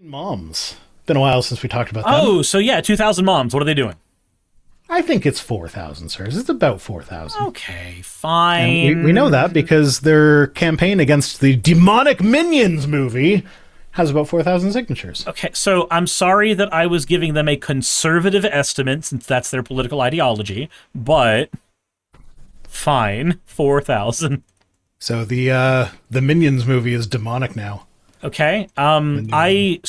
Moms. Been a while since we talked about that. Oh, so yeah, 2,000 moms. What are they doing? I think it's 4,000, sirs. It's about 4,000. Okay, fine. And we know that because their campaign against the demonic Minions movie has about 4,000 signatures. Okay, so I'm sorry that I was giving them a conservative estimate since that's their political ideology, but fine, 4,000. So the Minions movie is demonic now. Okay. Can I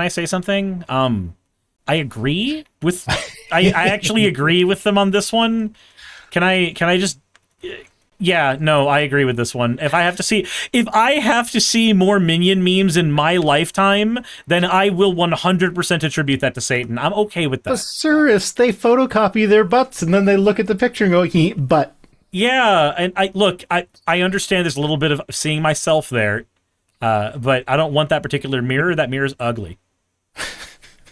say something? I agree with I actually agree with them on this one. Can I just yeah, no, I agree with this one. If I have to see more Minion memes in my lifetime, then I will 100% attribute that to Satan. I'm okay with that. But sir, if they photocopy their butts and then they look at the picture and go, butt. Yeah, and I understand there's a little bit of seeing myself there. But I don't want that particular mirror. That mirror's ugly.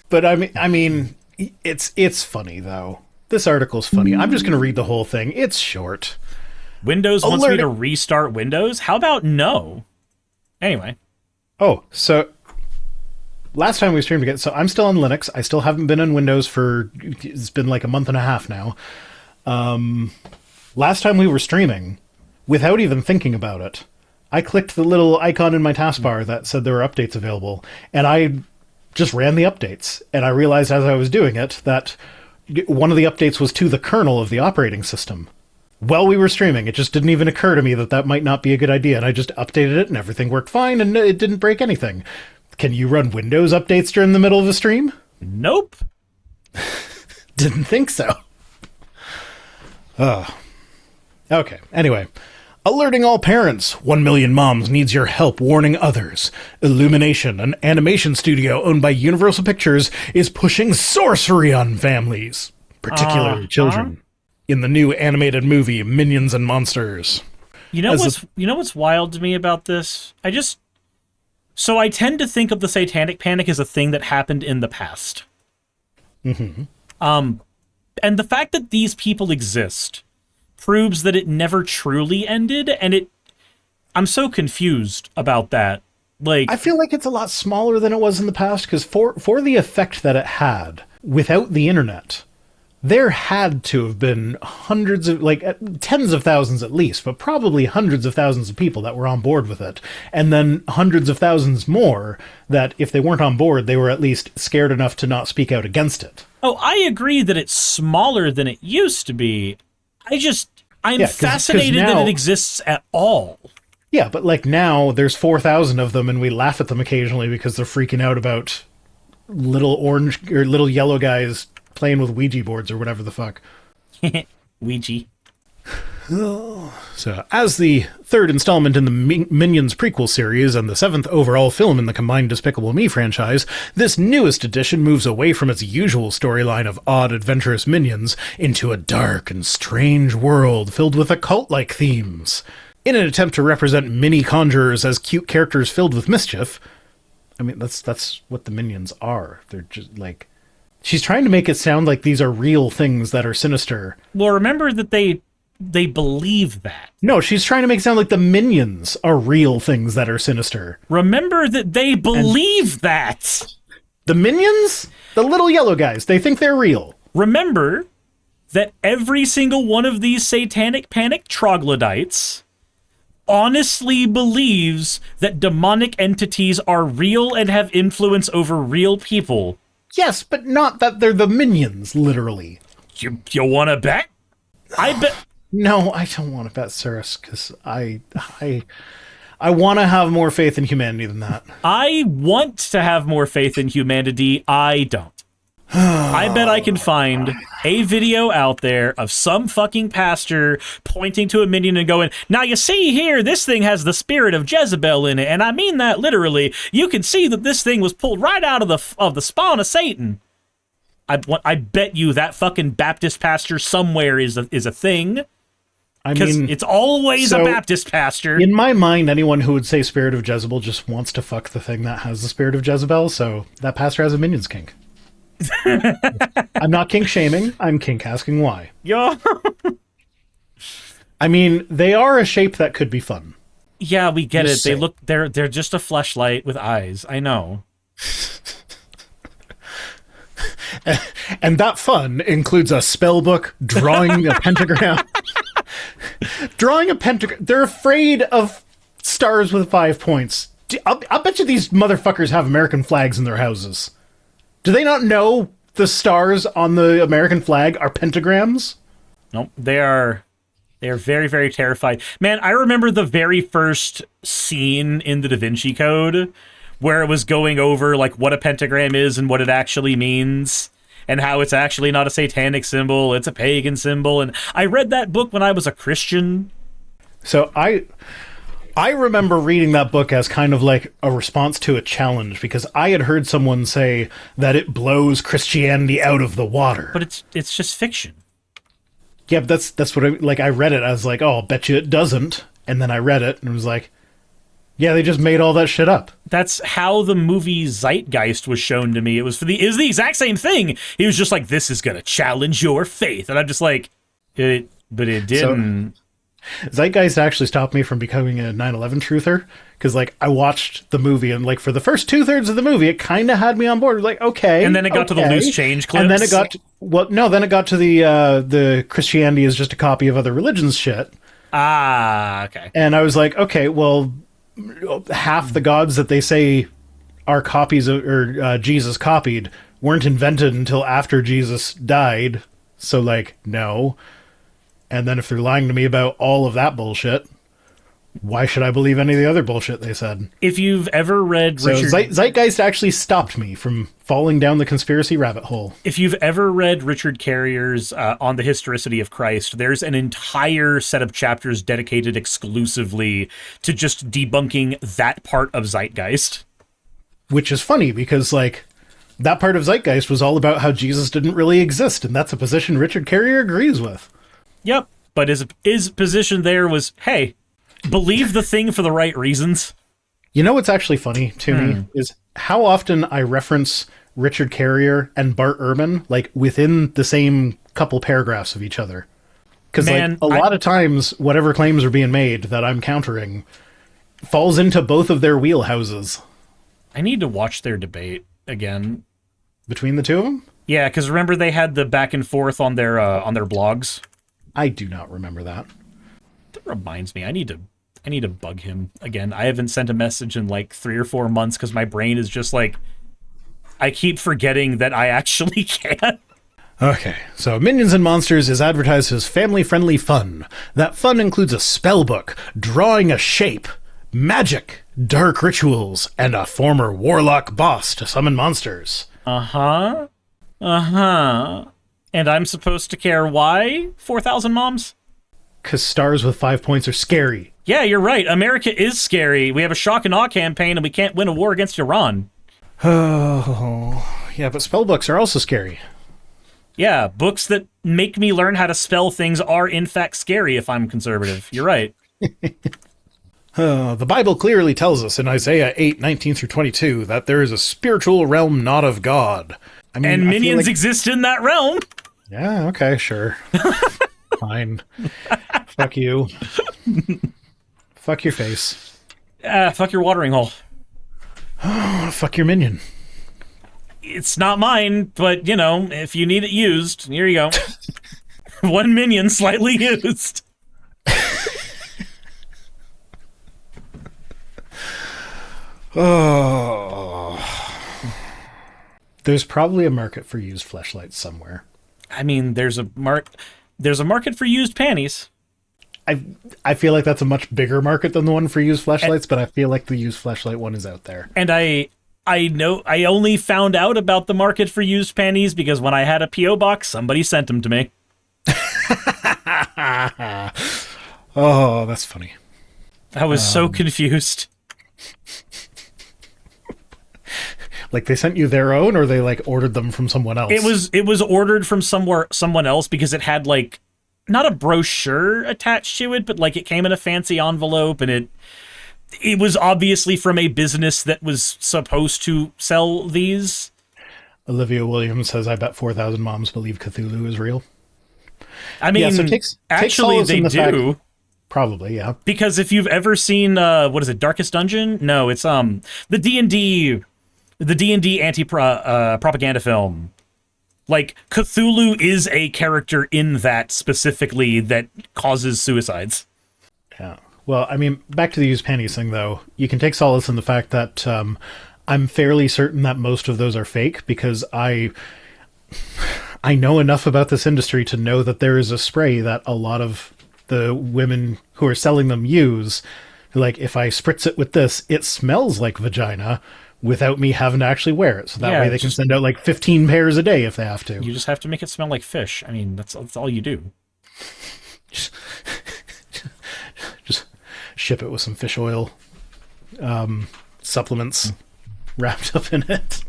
But I mean, it's funny though. This article's funny. I'm just gonna read the whole thing. It's short. Windows wants me to restart Windows? How about no? Anyway. Oh, so last time we streamed again. So I'm still on Linux. I still haven't been on Windows it's been like a month and a half now. Last time we were streaming, without even thinking about it, I clicked the little icon in my taskbar that said there were updates available, and I just ran the updates. And I realized as I was doing it that one of the updates was to the kernel of the operating system. While we were streaming, it just didn't even occur to me that might not be a good idea, and I just updated it, and everything worked fine, and it didn't break anything. Can you run Windows updates during the middle of a stream? Nope. Didn't think so. Okay, anyway. Alerting all parents, 1 million moms needs your help warning others. Illumination, an animation studio owned by Universal Pictures, is pushing sorcery on families, particularly children, in the new animated movie Minions and Monsters. You know what's wild to me about this? So I tend to think of the satanic panic as a thing that happened in the past. Mm-hmm. And the fact that these people exist proves that it never truly ended, and I'm so confused about that. Like, I feel like it's a lot smaller than it was in the past, because for the effect that it had without the internet, there had to have been hundreds of, tens of thousands at least, but probably hundreds of thousands of people that were on board with it. And then hundreds of thousands more that, if they weren't on board, they were at least scared enough to not speak out against it. Oh, I agree that it's smaller than it used to be. I'm fascinated that it exists at all. Yeah, but now there's 4,000 of them, and we laugh at them occasionally because they're freaking out about little orange or little yellow guys playing with Ouija boards or whatever the fuck. Ouija. So, as the third installment in the Minions prequel series and the 7th overall film in the combined Despicable Me franchise, this newest edition moves away from its usual storyline of odd, adventurous minions into a dark and strange world filled with occult-like themes. In an attempt to represent mini conjurers as cute characters filled with mischief, I mean, that's what the Minions are. They're just she's trying to make it sound like these are real things that are sinister. Well, remember that they believe that. No, she's trying to make it sound like the Minions are real things that are sinister. Remember that they believe that. The Minions? The little yellow guys, they think they're real. Remember that every single one of these satanic panic troglodytes honestly believes that demonic entities are real and have influence over real people. Yes, but not that they're the Minions, literally. You want to bet? I bet... No, I don't want to bet Cirrus, because I want to have more faith in humanity than that. I want to have more faith in humanity. I don't. I bet I can find a video out there of some fucking pastor pointing to a minion and going, now you see here, this thing has the spirit of Jezebel in it, and I mean that literally. You can see that this thing was pulled right out of the spawn of Satan. I bet you that fucking Baptist pastor somewhere is a thing. I mean, it's always a Baptist pastor. In my mind, anyone who would say spirit of Jezebel just wants to fuck the thing that has the spirit of Jezebel, so that pastor has a Minions kink. I'm not kink shaming, I'm kink asking why. Yeah. I mean, they are a shape that could be fun. Yeah, we get it. They're just a fleshlight with eyes. I know. And that fun includes a spell book, drawing a pentagram. Drawing a pentagram. They're afraid of stars with 5 points. I'll bet you these motherfuckers have American flags in their houses. Do they not know the stars on the American flag are pentagrams? Nope, they are very, very terrified. Man, I remember the very first scene in the Da Vinci Code where it was going over like what a pentagram is and what it actually means and how it's actually not a satanic symbol, it's a pagan symbol. And I read that book when I was a Christian. So I remember reading that book as kind of like a response to a challenge, because I had heard someone say that it blows Christianity out of the water. But it's just fiction. Yeah, but that's what I read it. I was like, oh, I'll bet you it doesn't. And then I read it and it was like, yeah, they just made all that shit up. That's how the movie Zeitgeist was shown to me. It was the exact same thing. He was just like, this is going to challenge your faith. And I'm just like, but it didn't. So, Zeitgeist actually stopped me from becoming a 9/11 truther, because like I watched the movie and like for the first 2/3 of the movie it kind of had me on board, like okay, and then it got to the loose change clips, and then it got then it got to the Christianity is just a copy of other religions shit. Okay. And I was like, okay, well, half the gods that they say are copies of, or Jesus copied, weren't invented until after Jesus died, so like no. And then if they're lying to me about all of that bullshit, why should I believe any of the other bullshit they said? If you've ever read Richard... Zeitgeist actually stopped me from falling down the conspiracy rabbit hole. If you've ever read Richard Carrier's On the Historicity of Christ, there's an entire set of chapters dedicated exclusively to just debunking that part of Zeitgeist. Which is funny, because, like, that part of Zeitgeist was all about how Jesus didn't really exist, and that's a position Richard Carrier agrees with. Yep, but his position there was, hey, believe the thing for the right reasons. You know what's actually funny to me is how often I reference Richard Carrier and Bart Ehrman like within the same couple paragraphs of each other. Because like a lot of times, whatever claims are being made that I'm countering falls into both of their wheelhouses. I need to watch their debate again. Between the two of them? Yeah, because remember they had the back and forth on their blogs? I do not remember that. That reminds me, I need to bug him again. I haven't sent a message in like 3 or 4 months because my brain is just like, I keep forgetting that I actually can. Okay, so Minions and Monsters is advertised as family-friendly fun. That fun includes a spell book, drawing a shape, magic, dark rituals, and a former warlock boss to summon monsters. Uh-huh. And I'm supposed to care why? 4,000 moms? Because stars with 5 points are scary. Yeah, you're right. America is scary. We have a shock and awe campaign, and we can't win a war against Iran. Oh, yeah, but spell books are also scary. Yeah, books that make me learn how to spell things are, in fact, scary if I'm conservative. You're right. The Bible clearly tells us in Isaiah 8:19-22 that there is a spiritual realm not of God. I mean, and minions exist in that realm. Yeah, okay, sure. Fine. Fuck you. Fuck your face. Fuck your watering hole. Fuck your minion. It's not mine, but, you know, if you need it used, here you go. One minion slightly used. Oh. There's probably a market for used fleshlights somewhere. I mean, there's a market for used panties. I feel like that's a much bigger market than the one for used fleshlights, but I feel like the used fleshlight one is out there. And I know I only found out about the market for used panties because when I had a P.O. box, somebody sent them to me. Oh, that's funny. I was so confused. Like they sent you their own, or they like ordered them from someone else? It was ordered from someone else because it had like not a brochure attached to it, but like it came in a fancy envelope, and it was obviously from a business that was supposed to sell these. Olivia Williams says, "I bet 4,000 moms believe Cthulhu is real." I mean, yeah, so actually they do. Probably, yeah. Because if you've ever seen what is it, Darkest Dungeon? No, it's the D&D anti propaganda film. Like, Cthulhu is a character in that specifically that causes suicides. Yeah. Well, I mean, back to the used panties thing, though. You can take solace in the fact that I'm fairly certain that most of those are fake, because I know enough about this industry to know that there is a spray that a lot of the women who are selling them use. Like, if I spritz it with this, it smells like vagina without me having to actually wear it. So that way they can send out like 15 pairs a day if they have to. You just have to make it smell like fish. I mean, that's all you do. Just ship it with some fish oil supplements wrapped up in it.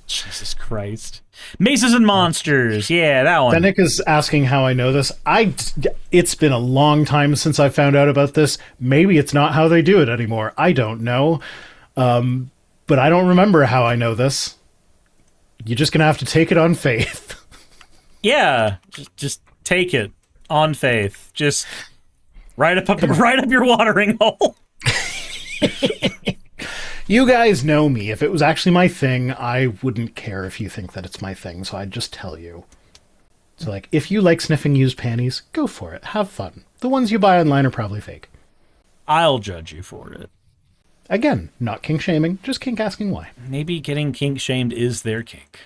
Jesus Christ. Maces and Monsters. Yeah, that one. Nick is asking how I know this. It's been a long time since I found out about this. Maybe it's not how they do it anymore. I don't know. But I don't remember how I know this. You're just going to have to take it on faith. Yeah, just take it on faith. Just right up your watering hole. You guys know me. If it was actually my thing, I wouldn't care if you think that it's my thing, so I'd just tell you. So, like, if you like sniffing used panties, go for it. Have fun. The ones you buy online are probably fake. I'll judge you for it. Again, not kink shaming, just kink asking why. Maybe getting kink shamed is their kink.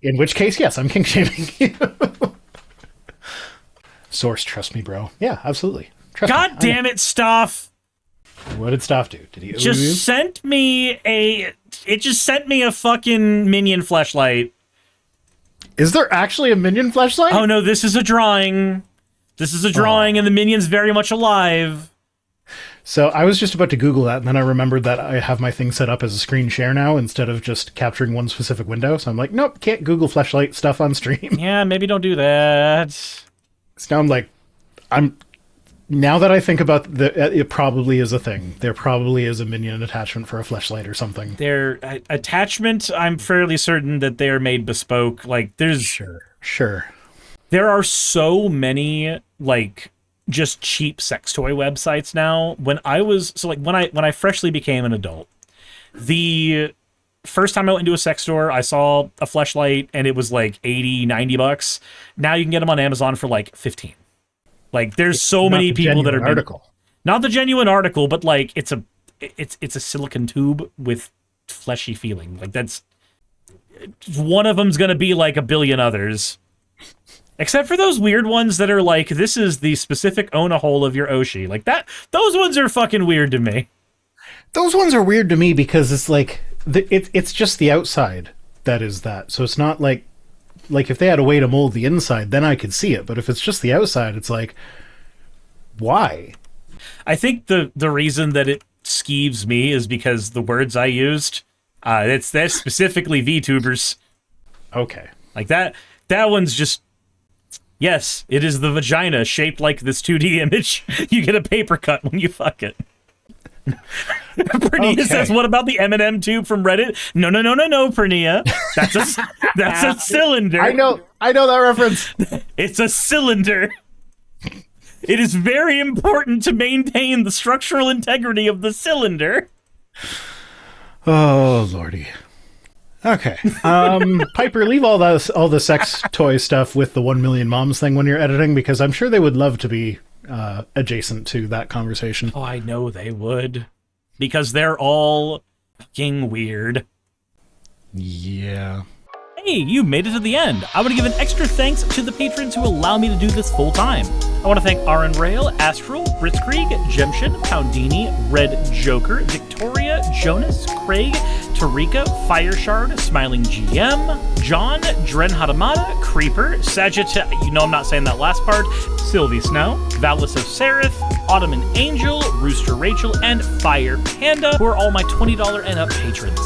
In which case, yes, I'm kink shaming you. Source, trust me, bro. Yeah, absolutely. Trust God me. damn it, Stoff! What did Stoff do? Did he just sent me a fucking minion fleshlight. Is there actually a minion fleshlight? Oh no, this is a drawing. This is a drawing, and the minion's very much alive. So I was just about to Google that, and then I remembered that I have my thing set up as a screen share now instead of just capturing one specific window. So I'm like, nope, can't Google fleshlight stuff on stream. Yeah, maybe don't do that. So now I'm like, now that I think about it probably is a thing. There probably is a minion attachment for a fleshlight or something. Their attachment, I'm fairly certain that they're made bespoke. Like, there's... Sure. There are so many, like, just cheap sex toy websites now. When I freshly became an adult, the first time I went into a sex store, I saw a fleshlight, and it was like $80-$90. Now you can get them on Amazon for like 15. Like, there's so many people that are not the genuine article, but like it's a silicone tube with fleshy feeling. Like, that's one of them's gonna be like a billion others, except for those weird ones that are like, this is the specific own a hole of your Oshi. Like that. Those ones are fucking weird to me. Those ones are weird to me because it's like it's just the outside that is that. So it's not like if they had a way to mold the inside, then I could see it. But if it's just the outside, it's like, why? I think the reason that it skeeves me is because the words I used, that's specifically VTubers. Okay. Like that one's just, yes, it is the vagina shaped like this 2D image. You get a paper cut when you fuck it. Pernia says, what about the M&M tube from Reddit? No, Pernia. That's a cylinder. I know that reference. It's a cylinder. It is very important to maintain the structural integrity of the cylinder. Oh, lordy. Okay. Piper, leave all the sex toy stuff with the 1 million moms thing when you're editing, because I'm sure they would love to be adjacent to that conversation. Oh, I know they would. Because they're all fucking weird. Yeah. Hey, you made it to the end. I want to give an extra thanks to the patrons who allow me to do this full time. I want to thank Aaron Rail, Astral, Britzkrieg, Jemshin, Poundini, Red Joker, Victoria, Jonas, Craig, Tarika, Fireshard, Smiling GM, John, Dren Hadamada, Creeper, Sagitta, you know I'm not saying that last part, Sylvie Snow, Valis of Seraph, Ottoman Angel, Rooster Rachel, and Fire Panda, who are all my $20 and up patrons.